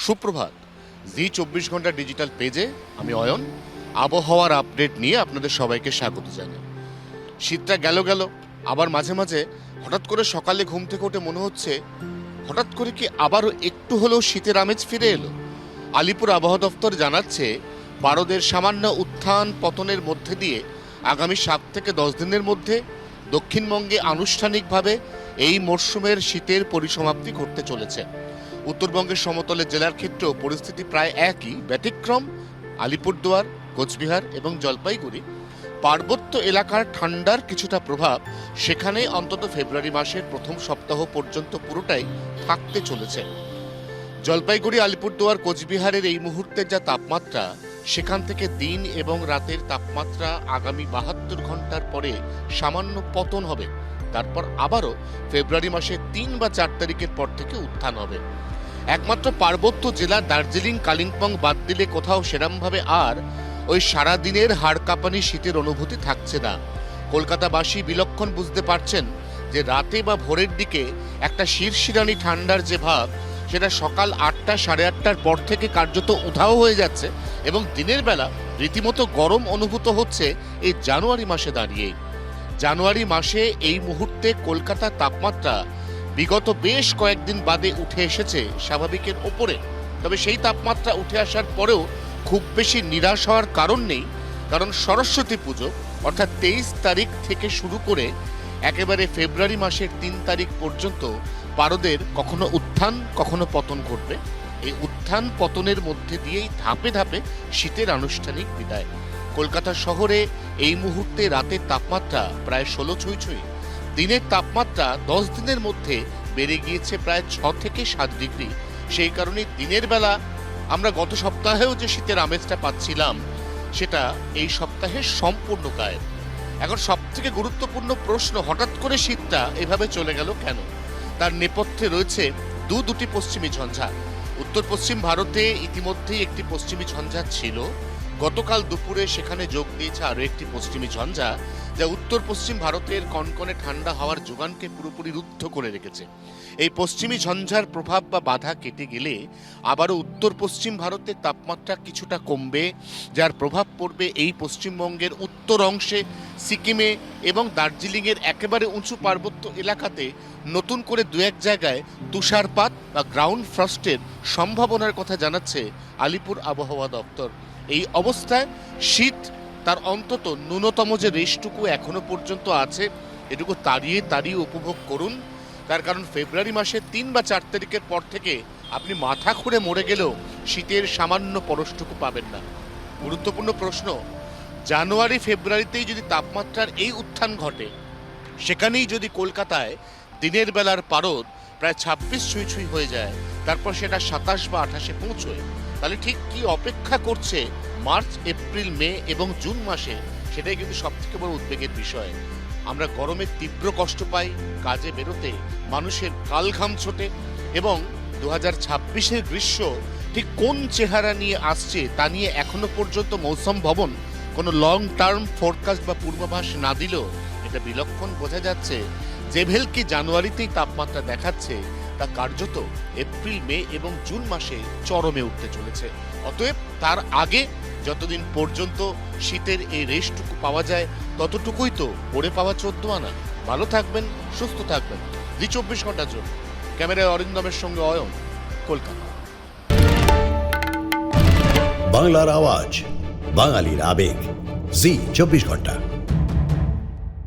সুপ্রভাত। জি 24 ঘন্টা ডিজিটাল পেজে আমি অয়ন আবহাওয়ার আপডেট নিয়ে আপনাদের সবাইকে স্বাগত জানাই। শীতটা গেল গেল, আবার মাঝে মাঝে হঠাৎ করে সকালে ঘুম থেকে উঠে মনে হচ্ছে হঠাৎ করে কি আবারও একটু হলেও শীতের আমেজ ফিরে এলো। আলিপুর আবহাওয়া দফতর জানাচ্ছে পারদের সামান্য উত্থান পতনের মধ্যে দিয়ে আগামী 7 থেকে 10 দিনের মধ্যে দক্ষিণবঙ্গে আনুষ্ঠানিকভাবে এই মরশুমের শীতের পরিসমাপ্তি ঘটতে চলেছে। উত্তরবঙ্গের সমতলের জেলার ক্ষেত্রেও পরিস্থিতি প্রায় একই, ব্যতিক্রম আলিপুরদুয়ার, কোচবিহার এবং জলপাইগুড়ি। পার্বত্য এলাকার ঠান্ডার কিছুটা প্রভাব সেখানে অন্তত ফেব্রুয়ারি মাসের প্রথম সপ্তাহ পর্যন্ত পুরোটাই থাকতে চলেছে। জলপাইগুড়ি, আলিপুরদুয়ার, কোচবিহারের এই মুহূর্তের যা তাপমাত্রা, সেখান থেকে দিন এবং রাতের তাপমাত্রা আগামী 72 ঘন্টার পরে সামান্য পতন হবে। তারপর আবারও ফেব্রুয়ারি মাসের 3 বা 4 তারিখের পর থেকে উত্থান হবে। একমাত্র পার্বত্য জেলা দার্জিলিং, কালিম্পং বাদ দিলে কোথাও সেরমভাবে আর ওই সারাদিনের হাড় কাঁপানি শীতের অনুভূতি থাকছে না। কলকাতাবাসী বিলক্ষণ বুঝতে পারছেন যে রাতে বা ভোরের দিকে একটা শিরশিরানি ঠান্ডার যে ভাব, সেটা সকাল 8টা, 8:30টার পর থেকে কার্যত উধাও হয়ে যাচ্ছে এবং দিনের বেলা রীতিমতো গরম অনুভূত হচ্ছে এই জানুয়ারি মাসে দাঁড়িয়ে। জানুয়ারি মাসে এই মুহূর্তে কলকাতার তাপমাত্রা বিগত বেশ কয়েকদিন বাদে উঠে এসেছে স্বাভাবিকের ওপরে। তবে সেই তাপমাত্রা উঠে আসার পরেও খুব বেশি নিরাশ হওয়ার কারণ নেই, কারণ সরস্বতী পুজো অর্থাৎ 23 তারিখ থেকে শুরু করে একেবারে ফেব্রুয়ারি মাসের 3 তারিখ পর্যন্ত পারদের কখনো উত্থান কখনো পতন ঘটবে। এই উত্থান পতনের মধ্যে দিয়েই ধাপে ধাপে শীতের আনুষ্ঠানিক বিদায়। কলকাতা শহরে এই মুহূর্তে রাতের তাপমাত্রা প্রায় 16 ছুঁই। দিনের তাপমাত্রা 10 দিনের মধ্যে বেড়ে গিয়েছে প্রায় 6 থেকে 7 ডিগ্রি। সেই কারণে দিনের বেলা আমরা গত সপ্তাহেও যে শীতের আমেজটা পাচ্ছিলাম, সেটা এই সপ্তাহে সম্পূর্ণ গায়েব। এখন সব থেকে গুরুত্বপূর্ণ প্রশ্ন, হঠাৎ করে শীতটা এভাবে চলে গেল কেন? তার নেপথ্যে রয়েছে দুটি পশ্চিমী ঝঞ্ঝা। উত্তর পশ্চিম ভারতে ইতিমধ্যেই একটি পশ্চিমী ঝঞ্ঝা ছিল। গতকাল দুপুরে সেখানে যোগ দিয়েছে আরো একটি পশ্চিমী ঝঞ্ঝা, যা উত্তর পশ্চিম ভারতের কনকনে ঠান্ডা হাওয়ার যোগানকে পুরোপুরি রুদ্ধ করে রেখেছে। এই পশ্চিমী ঝঞ্ঝার প্রভাব বা বাধা কেটে গেলে আবারও উত্তর পশ্চিম ভারতের তাপমাত্রা কিছুটা কমবে, যার প্রভাব পড়বে এই পশ্চিমবঙ্গের উত্তর অংশে, সিকিমে এবং দার্জিলিংয়ের একেবারে উঁচু পার্বত্য এলাকাতে নতুন করে 2-1 জায়গায় তুষারপাত বা গ্রাউন্ড ফ্রস্টের সম্ভাবনার কথা জানাচ্ছে আলিপুর আবহাওয়া দপ্তর। এই অবস্থায় শীত তার অন্তত ন্যূনতম যে রেশটুকু এখনো পর্যন্ত আছে, এটুকু তাড়িয়ে উপভোগ করুন। তার কারণ ফেব্রুয়ারি মাসের 3 বা 4 তারিখের পর থেকে আপনি মাথা খুঁড়ে মরে গেলেও শীতের সামান্য পরশটুকু পাবেন না। গুরুত্বপূর্ণ প্রশ্ন, জানুয়ারি ফেব্রুয়ারিতেই যদি তাপমাত্রার এই উত্থান ঘটে, সেখানেই যদি কলকাতায় দিনের বেলার পারদ প্রায় 26 ছুঁই হয়ে যায়, তারপর সেটা 27 বা 28-এ পৌঁছয়, তাহলে ঠিক কি অপেক্ষা করছে মার্চ, এপ্রিল, মে এবং জুন মাসে, সেটাই কিন্তু সব থেকে বড় উদ্বেগের বিষয়। আমরা গরমে তীব্র কষ্ট পাই, কাজে বেরোতে মানুষের কালঘাম ছোটে এবং 2026-এর গ্রীষ্ম ঠিক কোন চেহারা নিয়ে আসছে তা নিয়ে এখনো পর্যন্ত মৌসুম ভবন কোনো লং টার্ম ফোরকাস্ট বা পূর্বাভাস না দিলেও এটা বিলক্ষণ বোঝা যাচ্ছে যে ভেলকি জানুয়ারিতেই তাপমাত্রা দেখাচ্ছে, তা কার্যত এপ্রিল, মে এবং জুন মাসে চরমে উঠতে চলেছে। অতএব তার আগে যতদিন পর্যন্ত শীতের এই রেশটুকু পাওয়া যায়, ততটুকুই তো পড়ে পাওয়া 14 আনা। ভালো থাকবেন, সুস্থ থাকবেন। জি 24 ঘন্টার জন্য ক্যামেরায় অরিন্দমের সঙ্গে অয়ন, কলকাতা। বাংলার আওয়াজ, বাঙালির আবেগ, জি 24 ঘন্টা।